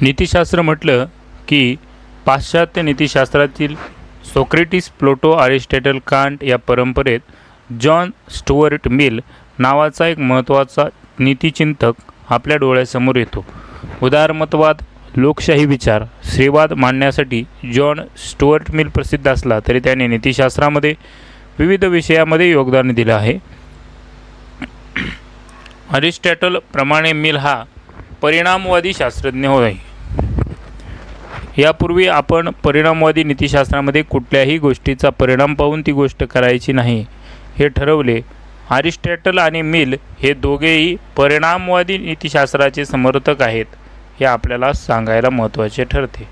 नीतिशास्त्र म्हटलं की पाश्चात्य नीतिशास्त्रातील सोक्रेटिस, प्लेटो, अरिस्टॉटल, कांट या परंपरेत जॉन स्टुअर्ट मिल नावाचा एक महत्त्वाचा नीतिचिंतक आपल्या डोळ्यासमोर येतो. उदारमतवाद, लोकशाही विचार, स्त्रीवाद मांडण्यासाठी जॉन स्टुअर्ट मिल प्रसिद्ध असला तरी त्याने नीतिशास्त्रामध्ये विविध विषयामध्ये योगदान दिलं आहे. अरिस्टॉटल प्रमाणे मिल हा परिणामवादी शास्त्रज्ञ होय. यापूर्वी आपण परिणामवादी नीतिशास्त्रामध्ये कुठल्याही गोष्टीचा परिणाम पाहून ती गोष्ट करायची नाही हे ठरवले. अरिस्टॉटल आणि मिल हे दोघेही परिणामवादी नीतिशास्त्राचे समर्थक आहेत हे आपल्याला सांगायला महत्त्वाचे ठरते.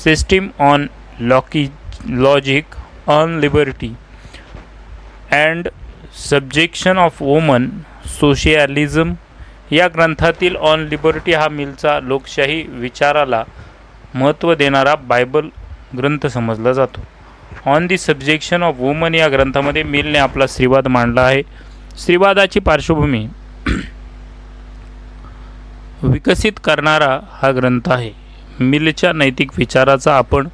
System on logic on liberty and subjection of woman socialism या ग्रंथातील ऑन लिबर्टी हा मिलचा लोकशाही विचाराला महत्त्व देणारा बायबल ग्रंथ समजला जातो. On the subjection of woman या ग्रंथामध्ये मिलने आपला स्त्रीवाद मांडला आहे. स्त्रीवादाची पार्श्वभूमी विकसित करणारा हा ग्रंथ आहे. मिलच्या नैतिक विचाराचा आपण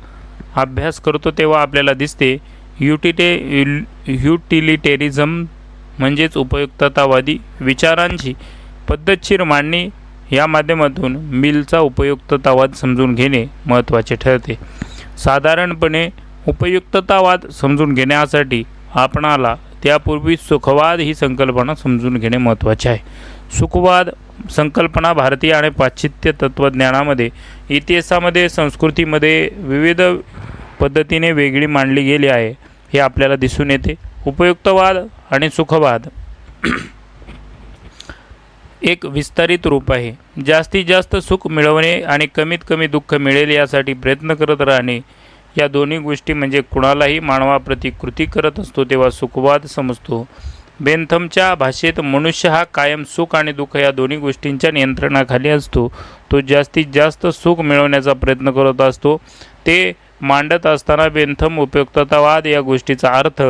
अभ्यास करतो तेव्हा आपल्याला दिसते युटिलिटेरिझम म्हणजेच उपयुक्ततावादी विचारांची पद्धतशीर मांडणी या माध्यमातून मिलचा उपयुक्ततावाद समजून घेणे महत्त्वाचे ठरते. साधारणपणे उपयुक्ततावाद समजून घेण्यासाठी आपणाला त्यापूर्वी सुखवाद ही संकल्पना समजून घेणे महत्त्वाचे आहे. सुखवाद संकल्पना भारतीय आणि पाश्चित्य तत्त्वज्ञानामध्ये, इतिहासामध्ये, संस्कृतीमध्ये विविध पद्धतीने वेगळी मांडली गेली आहे हे आपल्याला दिसून येते. उपयुक्तवाद आणि सुखवाद एक विस्तारित रूप आहे. जास्तीत जास्त सुख मिळवणे आणि कमीत कमी दुःख मिळेल यासाठी प्रयत्न करत राहणे या दोन्ही गोष्टी म्हणजे कुणालाही मानवाप्रती कृती करत असतो तेव्हा सुखवाद समजतो. बेंथमच्या भाषेत मनुष्य हा कायम सुख आणि दुःख या दोन्ही गोष्टींच्या नियंत्रणाखाली असतो. तो जास्तीत जास्त सुख मिळवण्याचा प्रयत्न करत असतो. ते मांडत असताना बेंथम उपयुक्ततावाद या गोष्टीचा अर्थ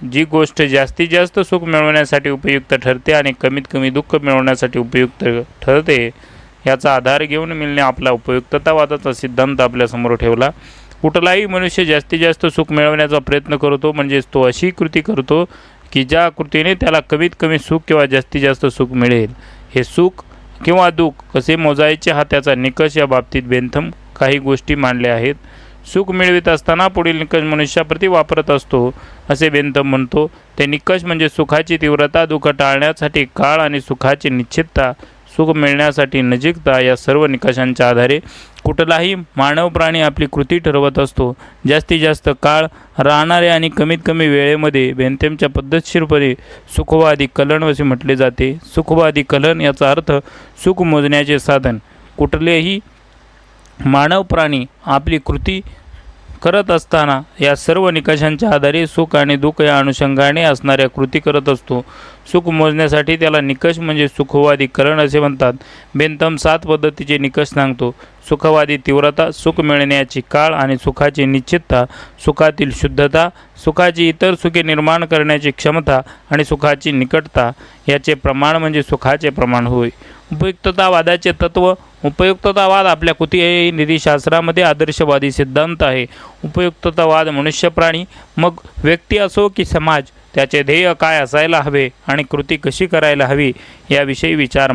जी गोष्ट जास्तीत जास्त सुख मिळवण्यासाठी उपयुक्त ठरते आणि कमीत कमी दुःख मिळवण्यासाठी उपयुक्त ठरते याचा आधार घेऊन मिलने आपला उपयुक्ततावादाचा सिद्धांत आपल्यासमोर ठेवला. कुठलाही मनुष्य जास्तीत जास्त सुख मिळवण्याचा प्रयत्न करतो म्हणजेच तो अशी कृती करतो की ज्या कृतीने त्याला कमीत कमी सुख किंवा जास्तीत जास्त सुख मिळेल. हे सुख किंवा दुःख कसे मोजायचे हा त्याचा निकष या बाबतीत बेंथम काही गोष्टी मांडल्या आहेत. सुख मिळवित असताना पुढील निकष मनुष्याप्रती वापरत असतो असे बेंथम म्हणतो. ते निकष म्हणजे सुखाची तीव्रता, दुःख टाळण्यासाठी काळ आणि सुखाची निश्चितता, सुख मिळण्यासाठी नजीकता या सर्व निकषांच्या आधारे कुठलाही मानव प्राणी आपली कृती ठरवत असतो. जास्तीत जास्त काळ राहणारे आणि कमीत कमी वेळेमध्ये बेंथमच्या पद्धतशीरपणे सुखवादी कलन असे म्हटले जाते. सुखवादी कलन याचा अर्थ सुख मोजण्याचे साधन. कुठलेही मानव प्राणी आपली कृती करत असताना या सर्व निकषांच्या आधारे सुख आणि दुःख या अनुषंगाने असणाऱ्या कृती करत असतो. सुख मोजण्यासाठी त्याला निकष म्हणजे सुखवादी करण असे म्हणतात. बेंथम 7 पद्धतीचे निकष सांगतो. सुखवादी तीव्रता, सुख मिळण्याची काळ आणि सुखाची निश्चितता, सुखातील शुद्धता, सुखाची इतर सुखे निर्माण करण्याची क्षमता आणि सुखाची निकटता याचे प्रमाण म्हणजे सुखाचे प्रमाण होय. उपयुक्ततावादाचे तत्व. उपयुक्ततावाद आपल्या कुठल्याही नीतिशास्त्रामध्ये आदर्शवादी सिद्धांत आहे. उपयुक्ततावाद मनुष्य, प्राणी, मग व्यक्ती असो की समाज त्याचे ध्येय काय असायला हवे आणि कृती कशी करायला हवी याविषयी विचार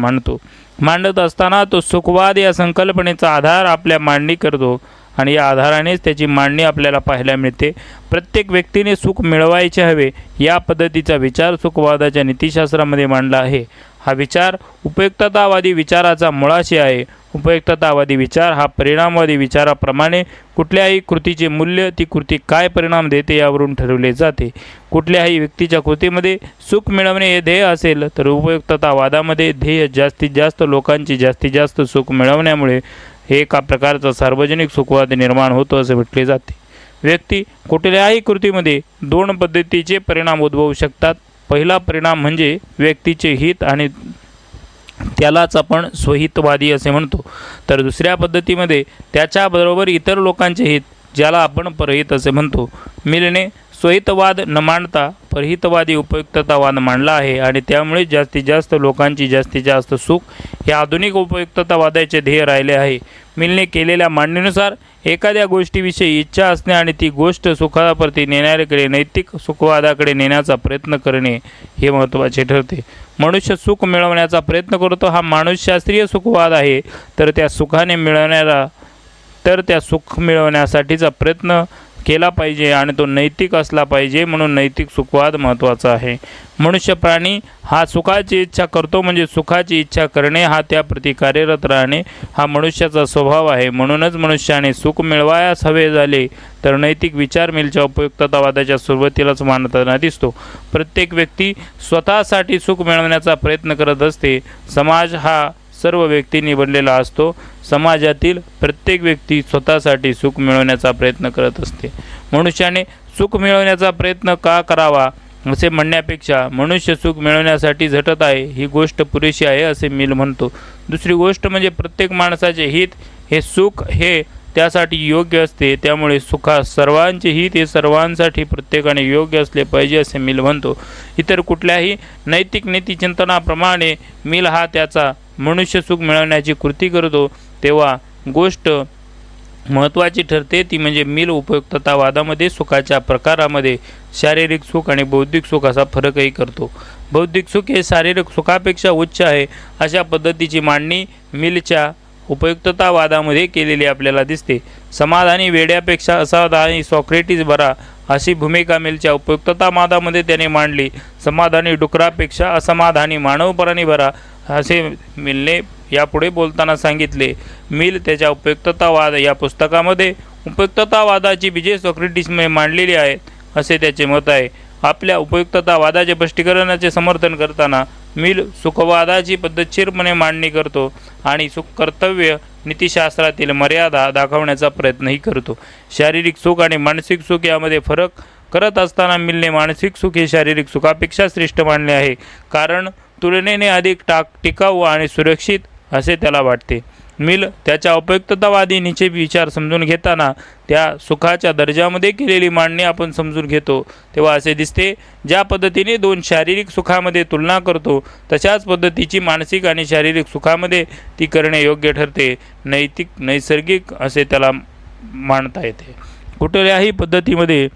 मांडत असताना तो सुखवाद या संकल्पनेचा आधार आपल्या मांडणी करतो आणि या आधारानेच त्याची मांडणी आपल्याला पाहायला मिळते. प्रत्येक व्यक्तीने सुख मिळवायचे हवे या पद्धतीचा विचार सुखवादाच्या नीतिशास्त्रामध्ये मांडला आहे. हा विचार उपयुक्ततावादी विचाराचा मुळाशी आहे. उपयुक्ततावादी विचार हा परिणामवादी विचाराप्रमाणे कुठल्याही कृतीचे मूल्य, ती कृती काय परिणाम देते यावरून ठरवले जाते. कुठल्याही व्यक्तीच्या कृतीमध्ये सुख मिळवणे हे ध्येय असेल तर उपयुक्ततावादामध्ये ध्येय जास्तीत जास्त लोकांची जास्तीत जास्त सुख मिळवण्यामुळे एका प्रकारचा सार्वजनिक सुखवाद निर्माण होतो असे म्हटले जाते. व्यक्ती कुठल्याही कृतीमध्ये 2 पद्धतीचे परिणाम उद्भवू शकतात. पहिला परिणाम म्हणजे व्यक्तीचे हित आणि त्यालाच आपण स्वहितवादी असे म्हणतो. तर दुसऱ्या पद्धतीमध्ये त्याच्याबरोबर इतर लोकांचे हित ज्याला आपण परहित असे म्हणतो. मिलने स्वहितवाद न मांडता परहितवादी उपयुक्ततावाद मांडला आहे आणि त्यामुळे जास्तीत जास्त लोकांची जास्तीत जास्त सुख हे आधुनिक उपयुक्ततावादाचे ध्येय राहिले आहे. मिलने केलेल्या मांडणीनुसार एखाद्या गोष्टीविषयी इच्छा असणे आणि ती गोष्ट सुखाप्रती नेणाऱ्याकडे नैतिक सुखवादाकडे नेण्याचा प्रयत्न करणे हे महत्त्वाचे ठरते. मनुष्य सुख मिळवण्याचा प्रयत्न करतो हा मानसशास्त्रीय सुखवाद आहे. तर त्या सुख मिळवण्यासाठीचा प्रयत्न केला पाहिजे आणि तो नैतिक असला पाहिजे, म्हणून नैतिक सुखवाद महत्त्वाचा आहे. मनुष्य प्राणी हा सुखाची इच्छा करतो, म्हणजे सुखाची इच्छा करणे हा त्याप्रती कार्यरत राहणे हा मनुष्याचा स्वभाव आहे. म्हणूनच मनुष्याने सुख मिळवायस हवे झाले तर नैतिक विचार मिलच्या उपयुक्ततावादाच्या सुरुवातीलाच मांडताना दिसतो. प्रत्येक व्यक्ती स्वतःसाठी सुख मिळवण्याचा प्रयत्न करत असते. समाज हा सर्व व्यक्तींनी बनलेला असतो. समाजातील प्रत्येक व्यक्ती स्वतःसाठी सुख मिळवण्याचा प्रयत्न करत असते. मनुष्याने सुख मिळवण्याचा प्रयत्न का करावा असे म्हणण्यापेक्षा मनुष्य सुख मिळवण्यासाठी झटत आहे ही गोष्ट पुरेशी आहे असे मिल म्हणतो. दुसरी गोष्ट म्हणजे प्रत्येक माणसाचे हित हे सुख हे त्यासाठी योग्य असते. त्यामुळे सर्वांचे हित हे सर्वांसाठी प्रत्येकाने योग्य असले पाहिजे असे मिल म्हणतो. इतर कुठल्याही नैतिक नीतिचिंतनाप्रमाणे मिल हा त्याचा मनुष्य सुख मिळवण्याची कृती करतो तेव्हा गोष्ट महत्त्वाची ठरते ती म्हणजे मिल उपयुक्ततावादामध्ये सुखाच्या प्रकारामध्ये शारीरिक सुख आणि बौद्धिक सुख असा फरकही करतो. बौद्धिक सुख हे शारीरिक सुखापेक्षा उच्च आहे अशा पद्धतीची मांडणी मिलच्या उपयुक्ततावादामध्ये केलेली आपल्याला दिसते. समाधानी वेड्यापेक्षा असावधानी सॉक्रेटिस बरा अशी भूमिका मिलच्या उपयुक्ततावादामध्ये त्याने मांडली. समाधानी डुकरापेक्षा असमाधानी मानव प्राणी बरा असे मिलने यापुढे बोलताना सांगितले. मिल त्याच्या उपयुक्ततावाद या पुस्तकामध्ये उपयुक्ततावादाची बीजे सॉक्रेटिसने मांडलेली आहेत असे त्याचे मत आहे. आपल्या उपयुक्ततावादाचे स्पष्टीकरणाचे समर्थन करताना मिल सुखवादाची पद्धतशीरपणे मांडणी करतो आणि कर्तव्य नीतिशास्त्रातील मर्यादा दाखवण्याचा प्रयत्नही करतो. शारीरिक सुख आणि मानसिक सुख यामध्ये फरक करत असताना मिलने मानसिक सुख हे शारीरिक सुखापेक्षा श्रेष्ठ मानले आहे, कारण तुलनेने अधिक टिकाऊ आणि सुरक्षित असे त्याला वाटते. मिल त्याच्या उपयुक्ततावादी नीचे विचार समजून घेताना त्या सुखाच्या दर्जामध्ये केलेली मांडणी आपण समजून घेतो तेव्हा असे दिसते ज्या पद्धतीने दोन शारीरिक सुखामध्ये तुलना करतो तशाच पद्धतीची मानसिक आणि शारीरिक सुखामध्ये ती करणे योग्य ठरते. नैसर्गिक असे त्याला मांडता येते. कुठल्याही पद्धतीमध्ये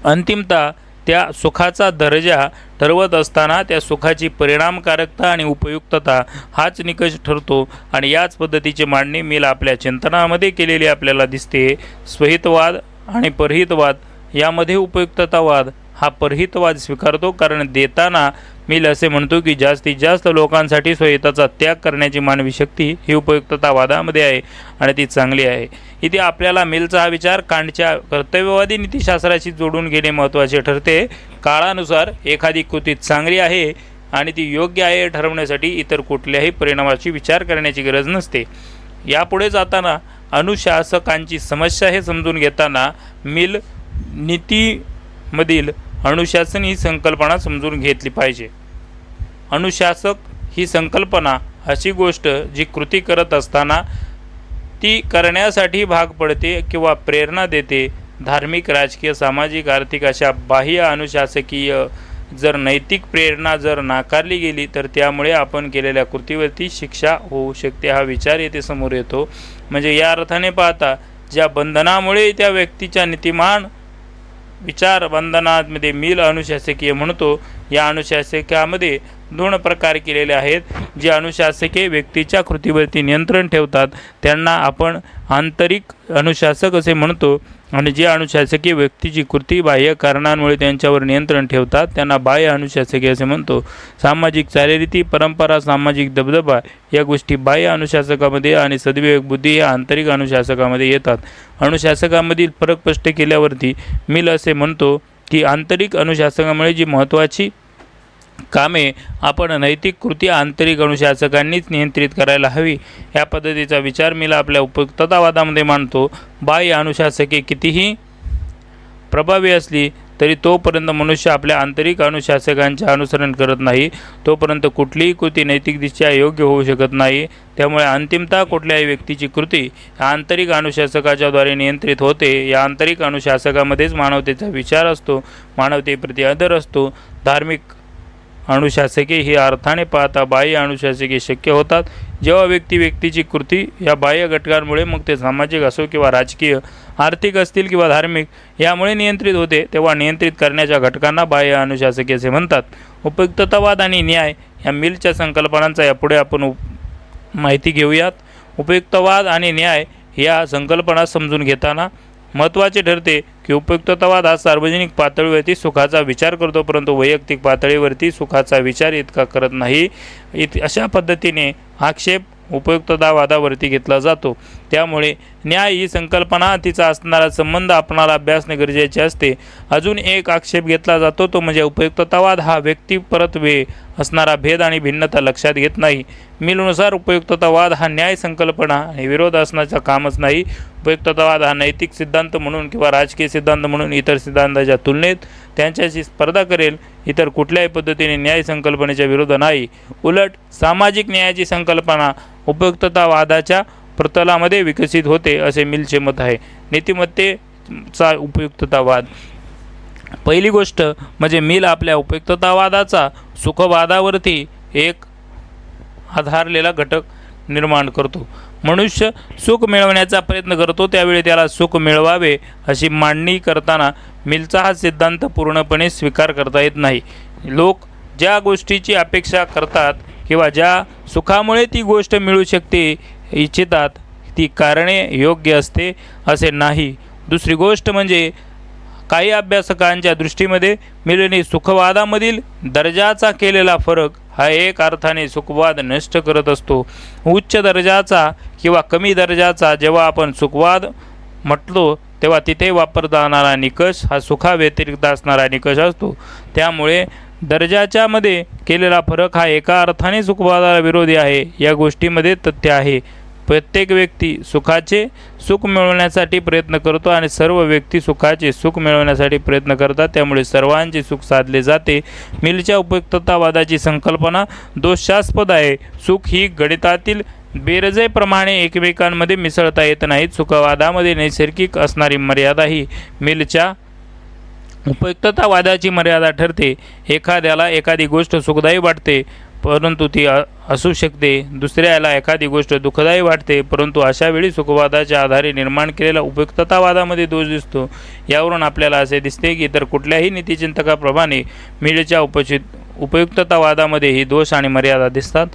अंतिमता त्या सुखाचा दर्जा ठरवत असताना त्या सुखाची परिणामकारकता आणि उपयुक्तता हाच निकष ठरतो आणि याच पद्धतीची मांडणी मिल आपल्या चिंतनामध्ये केलेली आपल्याला दिसते. स्वहितवाद आणि परहितवाद यामध्ये उपयुक्ततावाद हा परहितवाद स्वीकारतो, कारण देताना मिल असे म्हणतो की जास्तीत जास्त लोकांसाठी स्वहिताचा त्याग करण्याची मानवी शक्ती ही उपयुक्ततावादामध्ये आहे आणि ती चांगली आहे. इथे आपल्याला मिलचा हा विचार कांटच्या कर्तव्यवादी नीतिशास्त्राशी जोडून घेणे महत्त्वाचे ठरते. काळानुसार एखादी कृती चांगली आहे आणि ती योग्य आहे ठरवण्यासाठी इतर कुठल्याही परिणामाची विचार करण्याची गरज नसते. यापुढे जाताना अनुशासकांची समस्या हे समजून घेताना मिल नीतीमधील अनुशासन ही संकल्पना समजून घेतली पाहिजे. अनुशासक ही संकल्पना अशी गोष्ट जी कृती करत असताना ती करण्यासाठी भाग पडते किंवा प्रेरणा देते. धार्मिक, राजकीय, सामाजिक, आर्थिक अशा बाह्य अनुशासकीय जर नैतिक प्रेरणा जर नाकारली गेली तर त्यामुळे आपण केलेल्या कृतीवरती शिक्षा होऊ शकते हा विचार येथे समोर येतो. म्हणजे या अर्थाने पाहता ज्या बंधनामुळे त्या व्यक्तीच्या नीतिमान विचार बंधनामध्ये मिल अनुशासकीय म्हणतो. या अनुशासकामध्ये दोन प्रकार केलेले आहेत. जे अनुशासके व्यक्तीच्या कृतीवरती नियंत्रण ठेवतात त्यांना आपण आंतरिक अनुशासक असे म्हणतो आणि जे अनुशासके व्यक्तीची कृती बाह्य कारणांमुळे त्यांच्यावर नियंत्रण ठेवतात त्यांना बाह्य अनुशासके असे म्हणतो. सामाजिक चालीरीती, परंपरा, सामाजिक दबदबा या गोष्टी बाह्य अनुशासकामध्ये आणि सद्विवेक बुद्धी या आंतरिक अनुशासकामध्ये येतात. अनुशासकामधील फरक स्पष्ट केल्यावरती मिल असे म्हणतो की आंतरिक अनुशासकामुळे जी महत्त्वाची कामे आपण नैतिक कृती आंतरिक अनुशासकांनीच नियंत्रित करायला हवी या पद्धतीचा विचार मिल आपल्या उपयुक्ततावादामध्ये मांडतो. बाह्य अनुशासके कितीही प्रभावी असली तरी तोपर्यंत मनुष्य आपल्या आंतरिक अनुशासकांचे अनुसरण करत नाही, तोपर्यंत कुठलीही कृती नैतिकदृष्ट्या योग्य होऊ शकत नाही. त्यामुळे अंतिमतः कुठल्याही व्यक्तीची कृती या आंतरिक अनुशासकाच्याद्वारे नियंत्रित होते. या आंतरिक अनुशासकामध्येच मानवतेचा विचार असतो, मानवतेप्रती आदर असतो. धार्मिक अनुशासके ही अर्थाने पाहता बाह्य अनुशासके शक्य होतात जेव्हा व्यक्तीची कृती या बाह्य घटकांमुळे, मग ते सामाजिक असो किंवा राजकीय, आर्थिक असतील किंवा धार्मिक, यामुळे नियंत्रित होते. तेव्हा नियंत्रित करण्याच्या घटकांना बाह्य अनुशासके असे म्हणतात. उपयुक्ततावाद आणि न्याय या मिलच्या संकल्पनांचा यापुढे आपण माहिती घेऊयात. उपयुक्तवाद आणि न्याय या संकल्पना समजून घेताना महत्त्वाचे ठरते की उपयुक्ततावाद हा सार्वजनिक पातळीवरती सुखाचा विचार करतो, परंतु वैयक्तिक पातळीवरती सुखाचा विचार इतका करत नाही. अशा पद्धतीने आक्षेप उपयुक्ततावादावरती घेतला जातो. त्यामुळे न्याय ही संकल्पना तिचा असणारा संबंध आपणाला अभ्यासणे गरजेचे असते. अजून एक आक्षेप घेतला जातो तो म्हणजे उपयुक्ततावाद हा व्यक्तिपरत्वे असणारा भेद आणि भिन्नता लक्षात घेत नाही. मिलनुसार उपयुक्ततावाद हा न्याय संकल्पना आणि विरोध असण्याचा कामच नाही. उपयुक्ततावाद हा नैतिक सिद्धांत म्हणून किंवा राजकीय सिद्धांत म्हणून इतर सिद्धांताच्या तुलनेत त्यांच्याशी स्पर्धा करेल. इतर कुठल्याही पद्धतीने न्याय संकल्पनेच्या विरोध नाही. उलट सामाजिक न्यायाची संकल्पना उपयुक्ततावादाच्या प्रतलामध्ये विकसित होते असे मिलचे मत आहे. नीतिमत्तेचा उपयुक्ततावाद. पहिली गोष्ट म्हणजे मिल आपल्या उपयुक्ततावादाचा सुखवादावरती एक आधारलेला घटक निर्माण करतो. मनुष्य सुख मिळवण्याचा प्रयत्न करतो, त्यावेळी त्याला सुख मिळवावे अशी मांडणी करताना मिलचा हा सिद्धांत पूर्णपणे स्वीकार करता येत नाही. लोक ज्या गोष्टीची अपेक्षा करतात किंवा ज्या सुखामुळे ती गोष्ट मिळू शकते इच्छितात, ती कारणे योग्य असते असे नाही. दुसरी गोष्ट म्हणजे काही अभ्यासकांच्या दृष्टीमध्ये मिलने सुखवादामधील दर्जाचा केलेला फरक हा एक अर्थाने सुखवाद नष्ट करत असतो. उच्च दर्जाचा किंवा कमी दर्जाचा जेव्हा आपण सुखवाद म्हटलो तेव्हा तिथे वापरता येणारा निकष हा सुखाव्यतिरिक्त असणारा निकष असतो. त्यामुळे दर्जाच्या मध्ये केलेला फरक हा एका अर्थाने सुखवादाला विरोधी आहे. या गोष्टीमध्ये तथ्य आहे. प्रत्येक व्यक्ती सुखाचे सुख मिळवण्यासाठी प्रयत्न करतो आणि सर्व व्यक्ती सुखाचे सुख मिळवण्यासाठी प्रयत्न करतात, त्यामुळे सर्वांचे सुख साधले जाते. मिलच्या उपयुक्ततावादाची संकल्पना दोषास्पद आहे. सुख ही गणितातील बेरजेप्रमाणे एकमेकांमध्ये मिसळता येत नाहीत. सुखवादामध्ये नैसर्गिक असणारी मर्यादा ही मिलच्या उपयुक्ततावादाची मर्यादा ठरते. एखाद्याला एखादी गोष्ट सुखदायी वाटते परंतु ती असू शकते, दुसऱ्याला एखादी गोष्ट दुःखदायी वाटते परंतु अशा वेळी सुखवादाच्या आधारे निर्माण केलेला उपयुक्ततावादामध्ये दोष दिसतो. यावरून आपल्याला असे दिसते की इतर कुठल्याही नीतिचिंतकाप्रमाणे मिलच्या उपयुक्ततावादामध्ये ही दोष आणि मर्यादा दिसतात.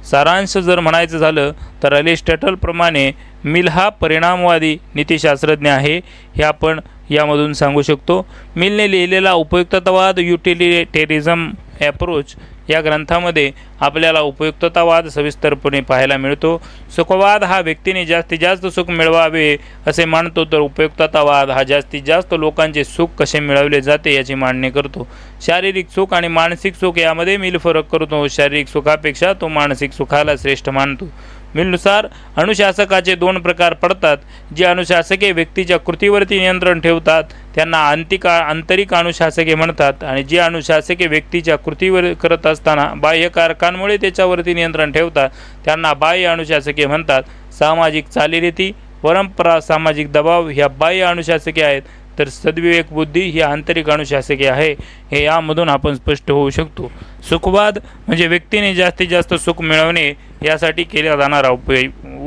सारांश जर म्हणायचं झालं तर अरिस्टॉटलप्रमाणे मिल हा परिणामवादी नीतिशास्त्रज्ञ आहे हे आपण यामधून सांगू शकतो. मिलने लिहिलेला उपयुक्ततावाद युटिलिटेरिझम ॲप्रोच या ग्रंथामध्ये आपल्याला उपयुक्ततावाद सविस्तरपणे पाहायला मिळतो. सुखवाद हा व्यक्तीने जास्तीत जास्त सुख मिळवावे असे मानतो, तर उपयुक्ततावाद हा जास्तीत जास्त लोकांचे सुख कसे मिळवले जाते याची मांडणी करतो. शारीरिक सुख आणि मानसिक सुख यामध्ये मिल फरक करतो. शारीरिक सुखापेक्षा तो मानसिक सुखाला श्रेष्ठ मानतो. मिलनुसार अनुशासकाचे दोन प्रकार पडतात. जे अनुशासके व्यक्तीच्या कृतीवरती नियंत्रण ठेवतात त्यांना आंतरिक अनुशासके म्हणतात, आणि जे अनुशासके व्यक्तीच्या कृतीवर करत असताना बाह्य कारकांमुळे त्याच्यावरती नियंत्रण ठेवतात त्यांना बाह्य अनुशासके म्हणतात. सामाजिक चालीरीती, परंपरा, सामाजिक दबाव ह्या बाह्य अनुशासके आहेत, तर सद्विवेक बुद्धी ही आंतरिक अनुशासके आहे. हे यामधून आपण स्पष्ट होऊ शकतो. सुखवाद म्हणजे व्यक्तीने जास्तीत जास्त सुख मिळवणे यासाठी केला जाणारा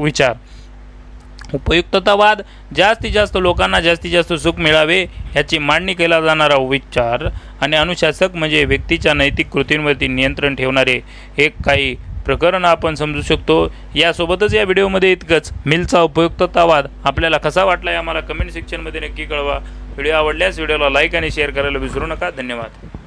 विचार. उपयुक्ततावाद जास्तीत जास्त लोकांना जास्तीत जास्त सुख मिळावे याची मांडणी केला जाणारा विचार. आणि अनुशासक म्हणजे व्यक्तीच्या नैतिक कृतींवरती नियंत्रण ठेवणारे एक काही प्रकरण आपण समजू शकतो. यासोबतच या व्हिडिओमध्ये इतकंच. मिलचा उपयुक्ततावाद आपल्याला कसा वाटला आहे आम्हाला कमेंट सेक्शनमध्ये नक्की कळवा. व्हिडिओ आवडल्यास व्हिडिओला लाईक आणि शेअर करायला विसरू नका. धन्यवाद.